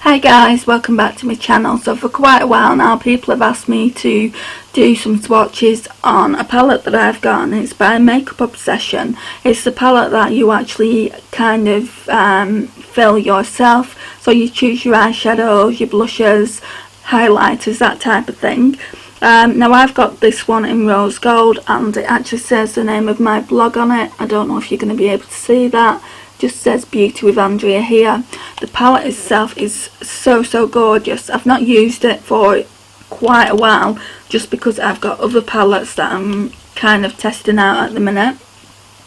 Hi guys, welcome back to my channel. So for quite a while now people have asked me to do some swatches on a palette that I've got, and it's by Makeup Obsession. It's the palette that you actually kind of fill yourself, so you choose your eyeshadows, your blushes, highlighters, that type of thing. Now I've got this one in rose gold and it actually says the name of my blog on it. I don't know if you're going to be able to see that. Just says Beauty with Andrea here. The palette itself is so gorgeous. I've not used it for quite a while just because I've got other palettes that I'm kind of testing out at the minute.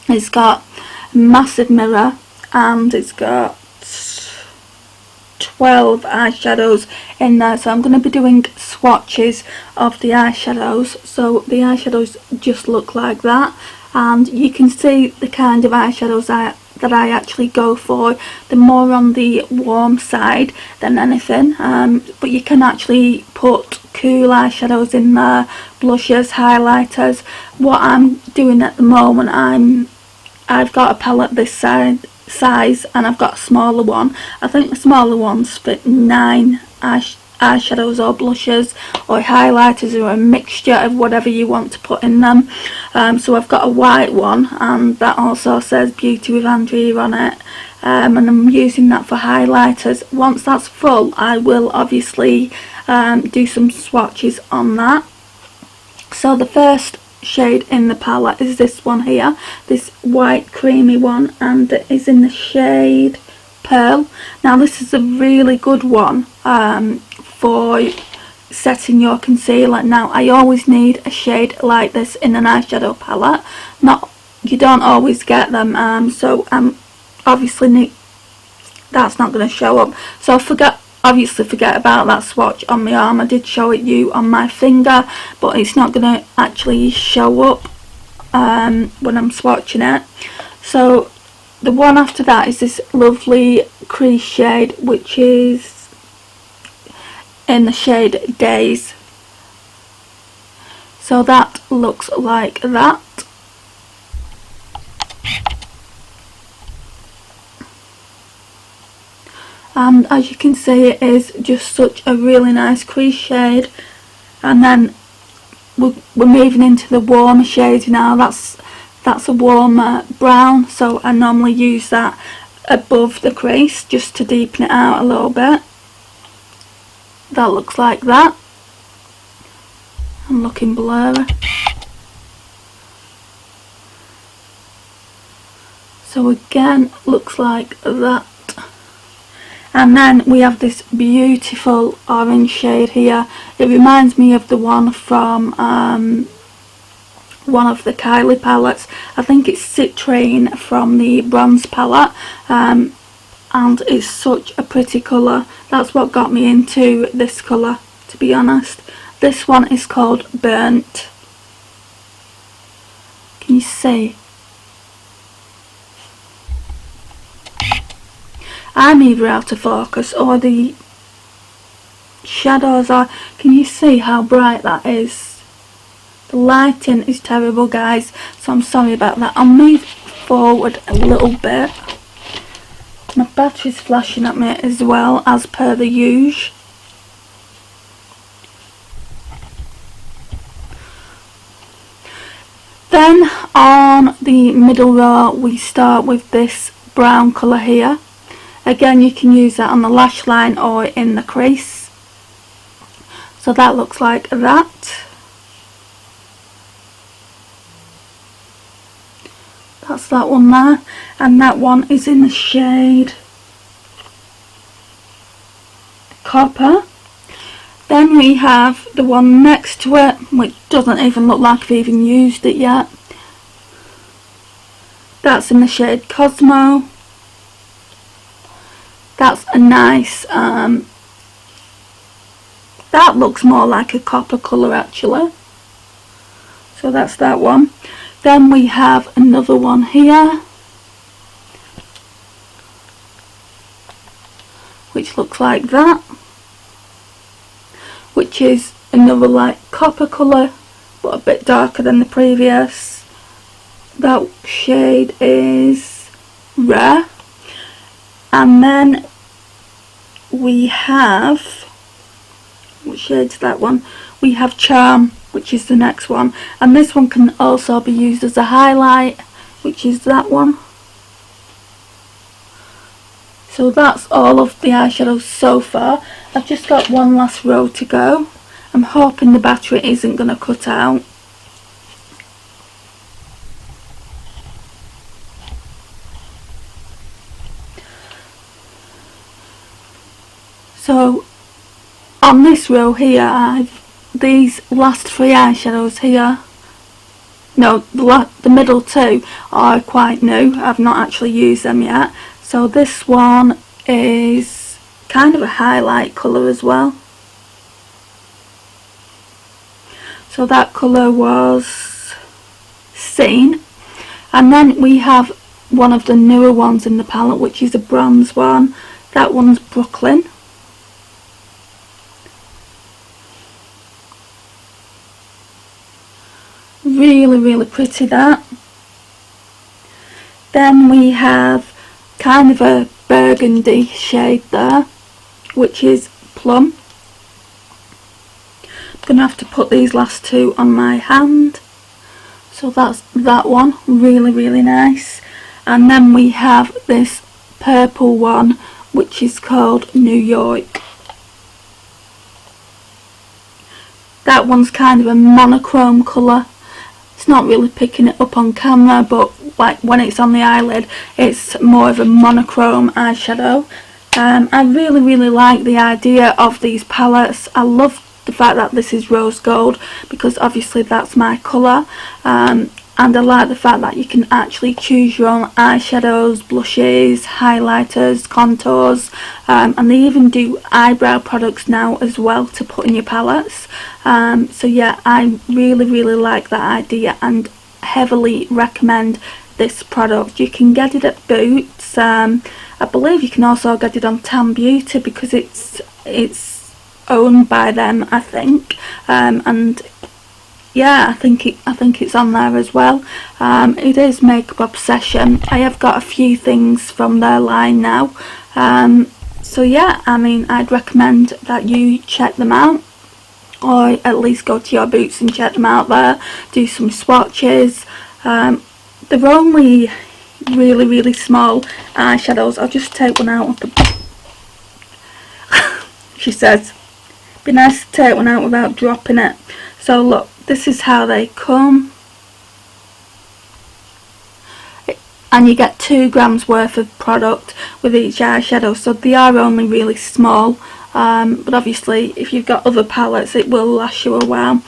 It's got a massive mirror and it's got 12 eyeshadows in there, so I'm going to be doing swatches of the eyeshadows. So the eyeshadows just look like that, and you can see the kind of eyeshadows that I actually go for. They're more on the warm side than anything, but you can actually put cool eyeshadows in there, blushes, highlighters. What I'm doing at the moment, I've got a palette this size and I've got a smaller one. I think the smaller ones fit 9 eyeshadows or blushes or highlighters, or a mixture of whatever you want to put in them. So I've got a white one and that also says Beauty with Andrea on it, and I'm using that for highlighters. Once that's full I will obviously do some swatches on that. So the first shade in the palette is this one here, this white creamy one, and it is in the shade Pearl. Now this is a really good one for setting your concealer. Now I always need a shade like this in an eyeshadow palette. You don't always get them, so obviously that's not going to show up, so obviously forget about that swatch on my arm. I did show it you on my finger, but it's not going to actually show up when I'm swatching it. So the one after that is this lovely crease shade, which is in the shade Days. So that looks like that. And as you can see, it is just such a really nice crease shade. And then we're moving into the warmer shades now. That's a warmer brown, so I normally use that above the crease just to deepen it out a little bit. That looks like that. I'm looking blurry. So again, looks like that. And then we have this beautiful orange shade here. It reminds me of the one from one of the Kylie palettes. I think it's Citrine from the bronze palette, and it's such a pretty colour. That's what got me into this colour, to be honest. This one is called Burnt. Can you see? I'm either out of focus or the shadows are. Can you see how bright that is? The lighting is terrible, guys, so I'm sorry about that. I'll move forward a little bit. My battery's flashing at me as well, as per the usual. Then on the middle row we start with this brown colour here. Again, you can use that on the lash line or in the crease. So that looks like that. That's that one there. And that one is in the shade Copper. Then we have the one next to it, which doesn't even look like I've even used it yet. That's in the shade Cosmo. That's a nice, that looks more like a copper colour actually. So that's that one. Then we have another one here, which looks like that, which is another like copper colour, but a bit darker than the previous. That shade is Rare. And then we have, what shade's that one? We have Charm, which is the next one, and this one can also be used as a highlight, which is that one. So that's all of the eyeshadows so far. I've just got one last row to go. I'm hoping the battery isn't going to cut out. So on this row here, I've these last three eyeshadows here. No, the middle two are quite new. I've not actually used them yet. So this one is kind of a highlight colour as well. So that colour was Scene. And then we have one of the newer ones in the palette, which is a bronze one. That one's Brooklyn. Really, really pretty, that. Then we have kind of a burgundy shade there, which is Plum. I'm going to have to put these last two on my hand. So that's that one, really, really nice. And then we have this purple one, which is called New York. That one's kind of a monochrome colour. It's not really picking it up on camera, but like when it's on the eyelid, it's more of a monochrome eyeshadow. I really, really like the idea of these palettes. I love the fact that this is rose gold, because obviously that's my colour, and I like the fact that you can actually choose your own eyeshadows, blushes, highlighters, contours, and they even do eyebrow products now as well to put in your palettes. So yeah, I really, really like that idea and heavily recommend this product. You can get it at Boots. I believe you can also get it on Tan Beauty, because it's owned by them, I think, and yeah, I think it's on there as well. It is Makeup Obsession. I have got a few things from their line now, so yeah, I mean, I'd recommend that you check them out, or at least go to your Boots and check them out there. Do some swatches. They're only really, really small eyeshadows. I'll just take one out of the she says, be nice to take one out without dropping it. So look, this is how they come, and you get 2 grams worth of product with each eyeshadow, so they are only really small, but obviously if you've got other palettes it will last you a while.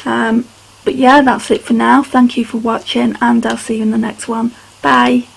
But yeah, that's it for now. Thank you for watching, and I'll see you in the next one. Bye.